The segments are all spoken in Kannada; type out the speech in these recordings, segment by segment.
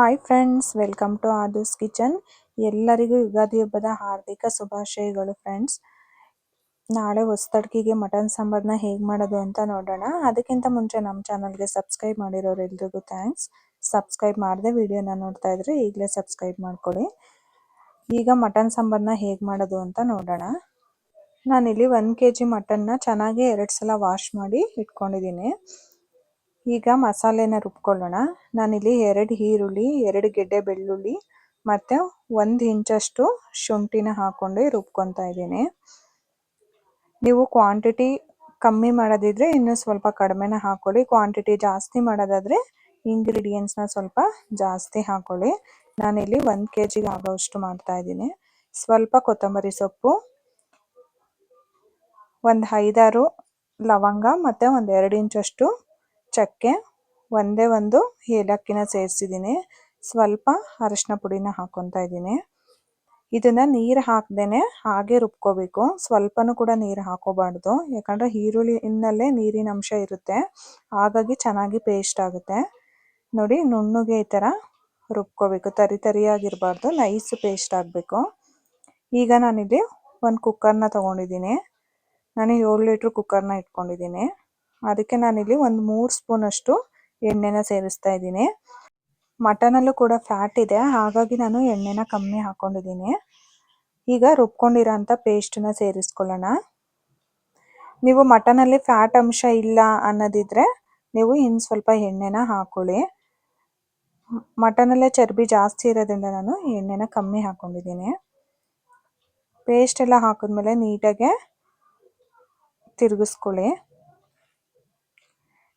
Hi friends, welcome to Aadu's kitchen. ಎಲ್ಲರಿಗೂ ಯುಗಾದಿ ಹಬ್ಬದ ಹಾರ್ದಿಕ ಶುಭಾಶಯಗಳು ಫ್ರೆಂಡ್ಸ್. ನಾಳೆ ಹೊಸತಡ್ಕಿಗೆ ಮಟನ್ ಸಾಂಬಾರನ್ನ ಹೇಗೆ ಮಾಡೋದು ಅಂತ ನೋಡೋಣ. ಅದಕ್ಕಿಂತ ಮುಂಚೆ ನಮ್ಮ ಚಾನಲ್ಗೆ ಸಬ್ಸ್ಕ್ರೈಬ್ ಮಾಡಿರೋರೆಲ್ರಿಗೂ ಥ್ಯಾಂಕ್ಸ್. ಸಬ್ಸ್ಕ್ರೈಬ್ ಮಾಡದೆ ವಿಡಿಯೋನ ನೋಡ್ತಾ ಇದ್ರೆ ಈಗಲೇ ಸಬ್ಸ್ಕ್ರೈಬ್ ಮಾಡ್ಕೊಳ್ಳಿ. ಈಗ ಮಟನ್ ಸಾಂಬಾರನ್ನ ಹೇಗೆ ಮಾಡೋದು ಅಂತ ನೋಡೋಣ. ನಾನಿಲ್ಲಿ 1 kg ಮಟನ್ನ ಚೆನ್ನಾಗಿ 2 ಸಲ ವಾಶ್ ಮಾಡಿ ಇಟ್ಕೊಂಡಿದ್ದೀನಿ. ಈಗ ಮಸಾಲೆನ ರುಬ್ಕೊಳ್ಳೋಣ. ನಾನಿಲ್ಲಿ 2 ಈರುಳ್ಳಿ, 2 ಗೆಡ್ಡೆ ಬೆಳ್ಳುಳ್ಳಿ ಮತ್ತು 1 ಇಂಚಷ್ಟು ಶುಂಠಿನ ಹಾಕ್ಕೊಂಡು ರುಬ್ಕೊತಾ ಇದ್ದೀನಿ. ನೀವು ಕ್ವಾಂಟಿಟಿ ಕಮ್ಮಿ ಮಾಡೋದಿದ್ರೆ ಇನ್ನೂ ಸ್ವಲ್ಪ ಕಡಿಮೆನ ಹಾಕ್ಕೊಳ್ಳಿ. ಕ್ವಾಂಟಿಟಿ ಜಾಸ್ತಿ ಮಾಡೋದಾದರೆ ಇಂಗ್ರೀಡಿಯೆಂಟ್ಸ್ನ ಸ್ವಲ್ಪ ಜಾಸ್ತಿ ಹಾಕ್ಕೊಳ್ಳಿ. ನಾನಿಲ್ಲಿ 1 kg ಆಗೋಷ್ಟು ಮಾಡ್ತಾ ಇದ್ದೀನಿ. ಸ್ವಲ್ಪ ಕೊತ್ತಂಬರಿ ಸೊಪ್ಪು, ಒಂದು 5-6 ಲವಂಗ ಮತ್ತು ಒಂದು 2 ಇಂಚಷ್ಟು ಚಕ್ಕೆ, ಒಂದೇ ಒಂದು ಏಲಕ್ಕಿನ ಸೇರಿಸಿದ್ದೀನಿ. ಸ್ವಲ್ಪ ಅರಿಶಿನ ಪುಡಿನ ಹಾಕ್ಕೊತಾ ಇದ್ದೀನಿ. ಇದನ್ನು ನೀರು ಹಾಕ್ದೇ ಹಾಗೆ ರುಬ್ಕೋಬೇಕು. ಸ್ವಲ್ಪನೂ ಕೂಡ ನೀರು ಹಾಕೋಬಾರ್ದು, ಯಾಕಂದರೆ ಈರುಳ್ಳಿನಲ್ಲೇ ನೀರಿನ ಅಂಶ ಇರುತ್ತೆ, ಹಾಗಾಗಿ ಚೆನ್ನಾಗಿ ಪೇಸ್ಟ್ ಆಗುತ್ತೆ. ನೋಡಿ, ನುಣ್ಣಗೆ ಈ ಥರ ರುಬ್ಕೋಬೇಕು, ತರಿಯಾಗಿರಬಾರ್ದು, ನೈಸ್ ಪೇಸ್ಟ್ ಆಗಬೇಕು. ಈಗ ನಾನಿಲ್ಲಿ ಒಂದು ಕುಕ್ಕರ್ನ ತೊಗೊಂಡಿದ್ದೀನಿ. ನಾನು 7 ಲೀಟ್ರ್ ಕುಕ್ಕರ್ನ ಇಟ್ಕೊಂಡಿದ್ದೀನಿ. ಅದಕ್ಕೆ ನಾನಿಲ್ಲಿ ಒಂದು 3 ಸ್ಪೂನಷ್ಟು ಎಣ್ಣೆನ ಸೇರಿಸ್ತಾ ಇದ್ದೀನಿ. ಮಟನಲ್ಲೂ ಕೂಡ ಫ್ಯಾಟ್ ಇದೆ, ಹಾಗಾಗಿ ನಾನು ಎಣ್ಣೆನ ಕಮ್ಮಿ ಹಾಕ್ಕೊಂಡಿದ್ದೀನಿ. ಈಗ ರುಬ್ಕೊಂಡಿರೋಂಥ ಪೇಸ್ಟನ್ನ ಸೇರಿಸ್ಕೊಳ್ಳೋಣ. ನೀವು ಮಟನಲ್ಲಿ ಫ್ಯಾಟ್ ಅಂಶ ಇಲ್ಲ ಅನ್ನೋದಿದ್ರೆ ನೀವು ಇನ್ನು ಸ್ವಲ್ಪ ಎಣ್ಣೆನ ಹಾಕ್ಕೊಳ್ಳಿ. ಮಟನಲ್ಲೇ ಚರ್ಬಿ ಜಾಸ್ತಿ ಇರೋದ್ರಿಂದ ನಾನು ಎಣ್ಣೆನ ಕಮ್ಮಿ ಹಾಕ್ಕೊಂಡಿದ್ದೀನಿ. ಪೇಸ್ಟ್ ಎಲ್ಲ ಹಾಕಿದ್ಮೇಲೆ ನೀಟಾಗೆ ತಿರುಗಿಸ್ಕೊಳ್ಳಿ.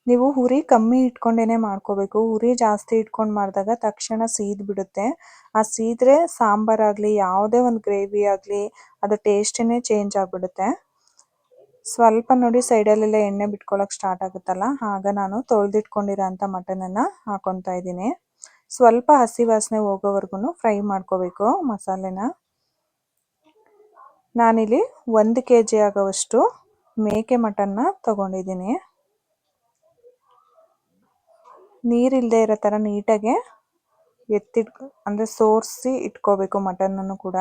ನೀವು ಉರಿ ಕಮ್ಮಿ ಇಟ್ಕೊಂಡೇ ಮಾಡ್ಕೋಬೇಕು. ಉರಿ ಜಾಸ್ತಿ ಇಟ್ಕೊಂಡು ಮಾಡಿದಾಗ ತಕ್ಷಣ ಸೀದ್ಬಿಡುತ್ತೆ. ಆ ಸೀದ್ರೆ ಸಾಂಬಾರಾಗಲಿ ಯಾವುದೇ ಒಂದು ಗ್ರೇವಿ ಆಗಲಿ ಅದು ಟೇಸ್ಟೇ ಚೇಂಜ್ ಆಗಿಬಿಡುತ್ತೆ. ಸ್ವಲ್ಪ ನೋಡಿ, ಸೈಡಲ್ಲೆಲ್ಲ ಎಣ್ಣೆ ಬಿಟ್ಕೊಳ್ಳೋಕೆ ಸ್ಟಾರ್ಟ್ ಆಗುತ್ತಲ್ಲ, ಆಗ ನಾನು ತೊಳೆದಿಟ್ಕೊಂಡಿರೋಂಥ ಮಟನನ್ನು ಹಾಕ್ಕೊತಾ ಇದ್ದೀನಿ. ಸ್ವಲ್ಪ ಹಸಿ ವಾಸನೆ ಹೋಗೋವರೆಗೂ ಫ್ರೈ ಮಾಡ್ಕೋಬೇಕು ಮಸಾಲೆನ. ನಾನಿಲ್ಲಿ 1 kg ಆಗೋವಷ್ಟು ಮೇಕೆ ಮಟನ್ನ ತೊಗೊಂಡಿದ್ದೀನಿ. ನೀರಿಲ್ಲದೆ ಇರೋ ಥರ ನೀಟಾಗೆ ಅಂದರೆ ಸೋರಿಸಿ ಇಟ್ಕೋಬೇಕು. ಮಟನನ್ನು ಕೂಡ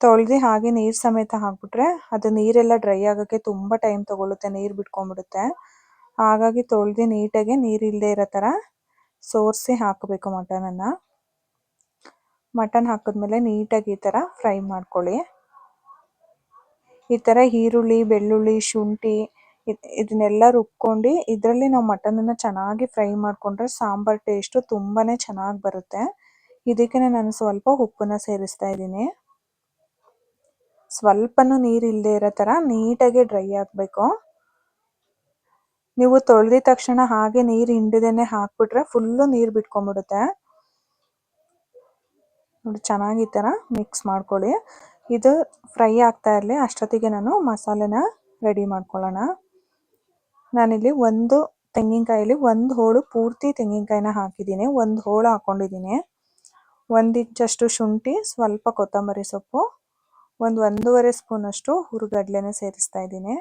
ತೊಳೆದು ಹಾಗೆ ನೀರು ಸಮೇತ ಹಾಕ್ಬಿಟ್ರೆ ಅದು ನೀರೆಲ್ಲ ಡ್ರೈ ಆಗೋಕ್ಕೆ ತುಂಬ ಟೈಮ್ ತೊಗೊಳುತ್ತೆ, ನೀರು ಬಿಟ್ಕೊಂಡ್ಬಿಡುತ್ತೆ. ಹಾಗಾಗಿ ತೊಳೆದು ನೀಟಾಗೆ ನೀರಿಲ್ಲದೆ ಇರೋ ಥರ ಸೋರಿಸಿ ಹಾಕಬೇಕು ಮಟನನ್ನು. ಮಟನ್ ಹಾಕಿದ್ಮೇಲೆ ನೀಟಾಗಿ ಈ ಥರ ಫ್ರೈ ಮಾಡ್ಕೊಳ್ಳಿ. ಈ ಥರ ಈರುಳ್ಳಿ, ಬೆಳ್ಳುಳ್ಳಿ, ಶುಂಠಿ ಇದನ್ನೆಲ್ಲ ರುಬ್ಕೊಂಡು ಇದರಲ್ಲಿ ನಾವು ಮಟನನ್ನು ಚೆನ್ನಾಗಿ ಫ್ರೈ ಮಾಡಿಕೊಂಡ್ರೆ ಸಾಂಬಾರು ಟೇಸ್ಟು ತುಂಬಾ ಚೆನ್ನಾಗಿ ಬರುತ್ತೆ. ಇದಕ್ಕೆ ನಾನು ಸ್ವಲ್ಪ ಉಪ್ಪನ್ನ ಸೇರಿಸ್ತಾ ಇದ್ದೀನಿ. ಸ್ವಲ್ಪನೂ ನೀರು ಇಲ್ಲದೆ ಇರೋ ಥರ ನೀಟಾಗಿ ಡ್ರೈ ಆಗಬೇಕು. ನೀವು ತೊಳೆದ ತಕ್ಷಣ ಹಾಗೆ ನೀರು ಹಿಂಡದೇನೆ ಹಾಕ್ಬಿಟ್ರೆ ಫುಲ್ಲು ನೀರು ಬಿಟ್ಕೊಂಡ್ಬಿಡುತ್ತೆ. ನೋಡಿ, ಚೆನ್ನಾಗಿ ಈ ಥರ ಮಿಕ್ಸ್ ಮಾಡ್ಕೊಳ್ಳಿ. ಇದು ಫ್ರೈ ಆಗ್ತಾ ಇರಲಿ, ಅಷ್ಟೊತ್ತಿಗೆ ನಾನು ಮಸಾಲೆನ ರೆಡಿ ಮಾಡ್ಕೊಳ್ಳೋಣ. ನಾನಿಲ್ಲಿ ಒಂದು ತೆಂಗಿನಕಾಯಲ್ಲಿ 1 ಹೋಳು ಪೂರ್ತಿ ತೆಂಗಿನಕಾಯಿನ ಹಾಕಿದ್ದೀನಿ, 1 ಹೋಳು ಹಾಕ್ಕೊಂಡಿದ್ದೀನಿ. 1 ಇಂಚಷ್ಟು ಶುಂಠಿ, ಸ್ವಲ್ಪ ಕೊತ್ತಂಬರಿ ಸೊಪ್ಪು, 1-1.5 ಸ್ಪೂನಷ್ಟು ಹುರಿಗಡಲೆನ ಸೇರಿಸ್ತಾ ಇದ್ದೀನಿ.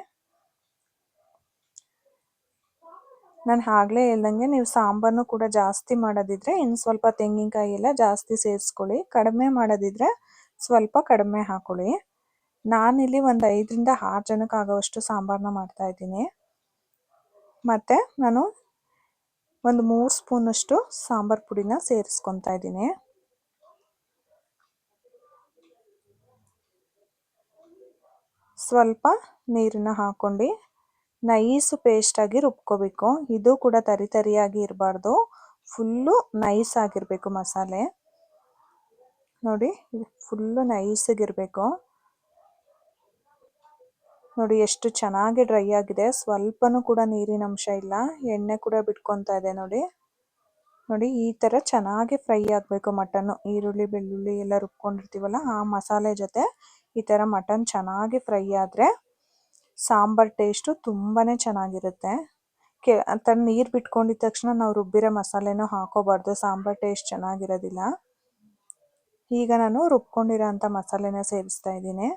ನಾನು ಆಗಲೇ ಹೇಳ್ದಂಗೆ ನೀವು ಸಾಂಬಾರನ್ನು ಕೂಡ ಜಾಸ್ತಿ ಮಾಡೋದಿದ್ರೆ ಇನ್ನು ಸ್ವಲ್ಪ ತೆಂಗಿನಕಾಯಿ ಎಲ್ಲ ಜಾಸ್ತಿ ಸೇರಿಸ್ಕೊಳ್ಳಿ. ಕಡಿಮೆ ಮಾಡೋದಿದ್ರೆ ಸ್ವಲ್ಪ ಕಡಿಮೆ ಹಾಕ್ಕೊಳ್ಳಿ. ನಾನಿಲ್ಲಿ ಒಂದು 5-6 ಜನಕ್ಕೆ ಆಗೋವಷ್ಟು ಸಾಂಬಾರನ್ನ ಮಾಡ್ತಾಯಿದ್ದೀನಿ. ಮತ್ತು ನಾನು ಒಂದು 3 ಸ್ಪೂನಷ್ಟು ಸಾಂಬಾರು ಪುಡಿನ ಸೇರಿಸ್ಕೊತಾ ಇದ್ದೀನಿ. ಸ್ವಲ್ಪ ನೀರನ್ನ ಹಾಕ್ಕೊಂಡು ನೈಸು ಪೇಸ್ಟಾಗಿ ರುಬ್ಕೋಬೇಕು. ಇದು ಕೂಡ ತರಿಯಾಗಿ ಇರಬಾರ್ದು, ಫುಲ್ಲು ನೈಸ್ ಆಗಿರಬೇಕು ಮಸಾಲೆ. ನೋಡಿ, ಫುಲ್ಲು ನೈಸಾಗಿರಬೇಕು. ನೋಡಿ ಎಷ್ಟು ಚೆನ್ನಾಗಿ ಡ್ರೈ ಆಗಿದೆ, ಸ್ವಲ್ಪನೂ ಕೂಡ ನೀರಿನ ಅಂಶ ಇಲ್ಲ, ಎಣ್ಣೆ ಕೂಡ ಬಿಟ್ಕೊತಾ ಇದೆ. ನೋಡಿ ಈ ಥರ ಚೆನ್ನಾಗಿ ಫ್ರೈ ಆಗಬೇಕು ಮಟನ್ನು. ಈರುಳ್ಳಿ, ಬೆಳ್ಳುಳ್ಳಿ ಎಲ್ಲ ರುಬ್ಕೊಂಡಿರ್ತೀವಲ್ಲ ಆ ಮಸಾಲೆ ಜೊತೆ ಈ ಥರ ಮಟನ್ ಚೆನ್ನಾಗಿ ಫ್ರೈ ಆದರೆ ಸಾಂಬಾರು ಟೇಸ್ಟು ತುಂಬಾ ಚೆನ್ನಾಗಿರುತ್ತೆ. ಆ ಥರ ನೀರು ಬಿಟ್ಕೊಂಡಿದ್ದ ತಕ್ಷಣ ನಾವು ರುಬ್ಬಿರೋ ಮಸಾಲೆನೂ ಹಾಕೋಬಾರ್ದು, ಸಾಂಬಾರು ಟೇಸ್ಟ್ ಚೆನ್ನಾಗಿರೋದಿಲ್ಲ. ಈಗ ನಾನು ರುಬ್ಕೊಂಡಿರೋ ಅಂಥ ಮಸಾಲೆನ ಸೇರಿಸ್ತಾ ಇದ್ದೀನಿ.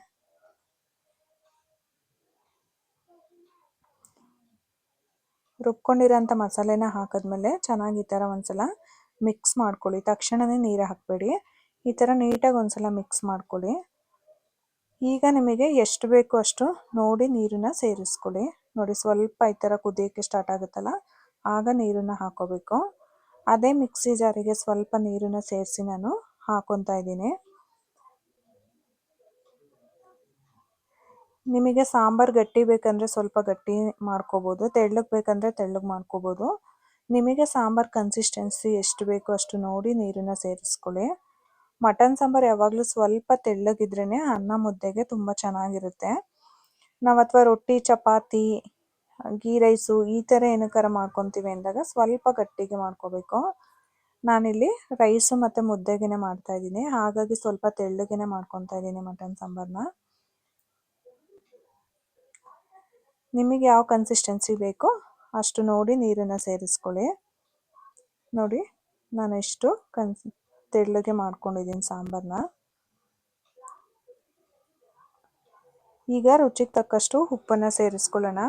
ರುಬ್ಕೊಂಡಿರೋಂಥ ಮಸಾಲೆನ ಹಾಕಿದ್ಮೇಲೆ ಚೆನ್ನಾಗಿ ಈ ಥರ ಒಂದ್ಸಲ ಮಿಕ್ಸ್ ಮಾಡ್ಕೊಳ್ಳಿ. ತಕ್ಷಣವೇ ನೀರು ಹಾಕಬೇಡಿ. ಈ ಥರ ನೀಟಾಗಿ ಒಂದ್ಸಲ ಮಿಕ್ಸ್ ಮಾಡ್ಕೊಳ್ಳಿ. ಈಗ ನಿಮಗೆ ಎಷ್ಟು ಬೇಕು ಅಷ್ಟು ನೋಡಿ ನೀರನ್ನು ಸೇರಿಸ್ಕೊಳ್ಳಿ. ನೋಡಿ ಸ್ವಲ್ಪ ಈ ಥರ ಕುದಿಯೋಕ್ಕೆ ಸ್ಟಾರ್ಟ್ ಆಗುತ್ತಲ್ಲ, ಆಗ ನೀರನ್ನು ಹಾಕೋಬೇಕು. ಅದೇ ಮಿಕ್ಸಿ ಜಾರಿಗೆ ಸ್ವಲ್ಪ ನೀರನ್ನು ಸೇರಿಸಿ ನಾನು ಹಾಕೊತಾ ಇದ್ದೀನಿ. ನಿಮಗೆ ಸಾಂಬಾರು ಗಟ್ಟಿ ಬೇಕಂದರೆ ಸ್ವಲ್ಪ ಗಟ್ಟಿ ಮಾಡ್ಕೋಬೋದು, ತೆಳ್ಳಗೆ ಬೇಕಂದರೆ ತೆಳ್ಳಗೆ ಮಾಡ್ಕೋಬೋದು. ನಿಮಗೆ ಸಾಂಬಾರು ಕನ್ಸಿಸ್ಟೆನ್ಸಿ ಎಷ್ಟು ಬೇಕೋ ಅಷ್ಟು ನೋಡಿ ನೀರನ್ನು ಸೇರಿಸ್ಕೊಳ್ಳಿ. ಮಟನ್ ಸಾಂಬಾರು ಯಾವಾಗಲೂ ಸ್ವಲ್ಪ ತೆಳ್ಳಗಿದ್ರೇ ಅನ್ನ ಮುದ್ದೆಗೆ ತುಂಬ ಚೆನ್ನಾಗಿರುತ್ತೆ. ನಾವು ಅಥವಾ ರೊಟ್ಟಿ ಚಪಾತಿ ಗೀ ರೈಸು ಈ ಥರ ಏನಕ್ಕಾರ ಮಾಡ್ಕೊತೀವಿ ಅಂದಾಗ ಸ್ವಲ್ಪ ಗಟ್ಟಿಗೆ ಮಾಡ್ಕೋಬೇಕು. ನಾನಿಲ್ಲಿ ರೈಸು ಮತ್ತು ಮುದ್ದೆಗೆ ಮಾಡ್ತಾಯಿದ್ದೀನಿ, ಹಾಗಾಗಿ ಸ್ವಲ್ಪ ತೆಳ್ಳಗೆ ಮಾಡ್ಕೊತಾ ಇದ್ದೀನಿ ಮಟನ್ ಸಾಂಬಾರನ್ನ. ನಿಮಗೆ ಯಾವ ಕನ್ಸಿಸ್ಟೆನ್ಸಿ ಬೇಕೋ ಅಷ್ಟು ನೋಡಿ ನೀರನ್ನು ಸೇರಿಸ್ಕೊಳ್ಳಿ. ನೋಡಿ ನಾನು ಎಷ್ಟು ತೆಳ್ಳಗೆ ಮಾಡ್ಕೊಂಡಿದ್ದೀನಿ ಸಾಂಬಾರನ್ನ. ಈಗ ರುಚಿಗೆ ತಕ್ಕಷ್ಟು ಉಪ್ಪನ್ನು ಸೇರಿಸ್ಕೊಳ್ಳೋಣ.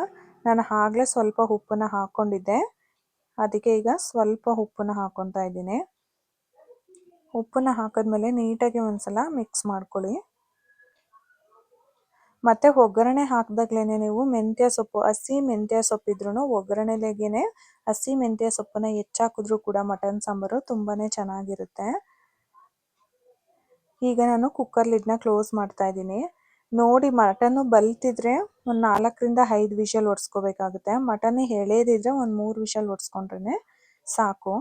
ನಾನು ಆಗಲೇ ಸ್ವಲ್ಪ ಉಪ್ಪನ್ನು ಹಾಕ್ಕೊಂಡಿದ್ದೆ, ಅದಕ್ಕೆ ಈಗ ಸ್ವಲ್ಪ ಉಪ್ಪನ್ನು ಹಾಕ್ಕೊತಾ ಇದ್ದೀನಿ. ಉಪ್ಪನ್ನು ಹಾಕಿದ್ಮೇಲೆ ನೀಟಾಗಿ ಒಂದ್ಸಲ ಮಿಕ್ಸ್ ಮಾಡ್ಕೊಳ್ಳಿ. ಮತ್ತು ಒಗ್ಗರಣೆ ಹಾಕಿದಾಗ್ಲೇ ನೀವು ಮೆಂತ್ಯ ಸೊಪ್ಪು, ಹಸಿ ಮೆಂತ್ಯ ಸೊಪ್ಪಿದ್ರೂ ಒಗ್ಗರಣೆಲೆಗೇ ಹಸಿ ಮೆಂತ್ಯ ಸೊಪ್ಪನ್ನು ಹೆಚ್ಚಾಕಿದ್ರೂ ಕೂಡ ಮಟನ್ ಸಾಂಬಾರು ತುಂಬಾ ಚೆನ್ನಾಗಿರುತ್ತೆ. ಈಗ ನಾನು ಕುಕ್ಕರ್ ಲಿಡ್ನ ಕ್ಲೋಸ್ ಮಾಡ್ತಾ ಇದ್ದೀನಿ. ನೋಡಿ ಮಟನ್ನು ಬಲ್ತಿದ್ರೆ ಒಂದು 4ರಿಂದ 5 ವಿಷಲ್ ಹೊಡ್ಸ್ಕೋಬೇಕಾಗುತ್ತೆ. ಮಟನ್ ಎಳೆದಿದ್ರೆ ಒಂದು 3 ವಿಷಲ್ ಹೊಡ್ಸ್ಕೊಂಡ್ರೆ ಸಾಕು.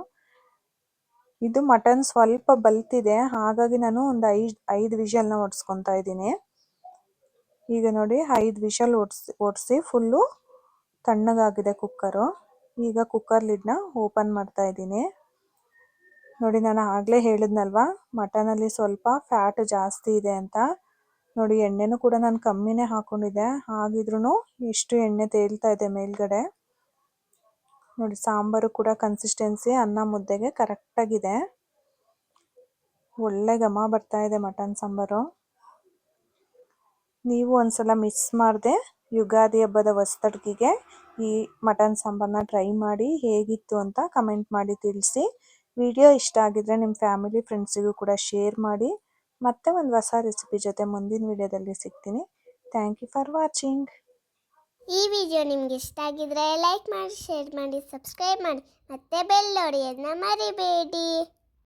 ಇದು ಮಟನ್ ಸ್ವಲ್ಪ ಬಲ್ತಿದೆ, ಹಾಗಾಗಿ ನಾನು ಒಂದು 5 ವಿಷಲ್ನ ಹೊಡ್ಸ್ಕೊತಾ ಇದ್ದೀನಿ. ಈಗ ನೋಡಿ 5 ವಿಷಲ್ ಹೊಡ್ಸಿ ಫುಲ್ಲು ತಣ್ಣಗಾಗಿದೆ ಕುಕ್ಕರು. ಈಗ ಕುಕ್ಕರ್ ಲಿಡ್ನ ಓಪನ್ ಮಾಡ್ತಾ ಇದ್ದೀನಿ. ನೋಡಿ ನಾನು ಆಗಲೇ ಹೇಳಿದ್ನಲ್ವ ಮಟನಲ್ಲಿ ಸ್ವಲ್ಪ ಫ್ಯಾಟ್ ಜಾಸ್ತಿ ಇದೆ ಅಂತ. ನೋಡಿ ಎಣ್ಣೆನೂ ಕೂಡ ನಾನು ಕಮ್ಮಿನೇ ಹಾಕ್ಕೊಂಡಿದ್ದೆ, ಆಗಿದ್ರೂ ಎಷ್ಟು ಎಣ್ಣೆ ತೇಲ್ತಾ ಇದೆ ಮೇಲ್ಗಡೆ. ನೋಡಿ ಸಾಂಬಾರು ಕೂಡ ಕನ್ಸಿಸ್ಟೆನ್ಸಿ ಅನ್ನ ಮುದ್ದೆಗೆ ಕರೆಕ್ಟಾಗಿದೆ. ಒಳ್ಳೆ ಘಮ ಬರ್ತಾ ಇದೆ ಮಟನ್ ಸಾಂಬಾರು. ನೀವು ಒಂದ್ಸಲ ಮಿಸ್ ಮಾಡದೆ ಯುಗಾದಿ ಹಬ್ಬದ ಹೊಸದಡ್ಗೆಗೆ ಈ ಮಟನ್ ಸಾಂಬಾರನ್ನ ಟ್ರೈ ಮಾಡಿ ಹೇಗಿತ್ತು ಅಂತ ಕಮೆಂಟ್ ಮಾಡಿ ತಿಳಿಸಿ. ವಿಡಿಯೋ ಇಷ್ಟ ಆಗಿದ್ರೆ ನಿಮ್ಮ ಫ್ಯಾಮಿಲಿ ಫ್ರೆಂಡ್ಸಿಗೂ ಕೂಡ ಶೇರ್ ಮಾಡಿ. ಮತ್ತೆ ಒಂದು ಹೊಸ ರೆಸಿಪಿ ಜೊತೆ ಮುಂದಿನ ವಿಡಿಯೋದಲ್ಲಿ ಸಿಗ್ತೀನಿ. Thank you for watching. ಈ ವಿಡಿಯೋ ನಿಮಗೆ ಇಷ್ಟ ಆಗಿದ್ರೆ ಲೈಕ್ ಮಾಡಿ, ಶೇರ್ ಮಾಡಿ, ಸಬ್ಸ್ಕ್ರೈಬ್ ಮಾಡಿ, ಮತ್ತೆ ಬೆಲ್ ಹೊಡೆಯೋದನ್ನ ಮರಿಬೇಡಿ.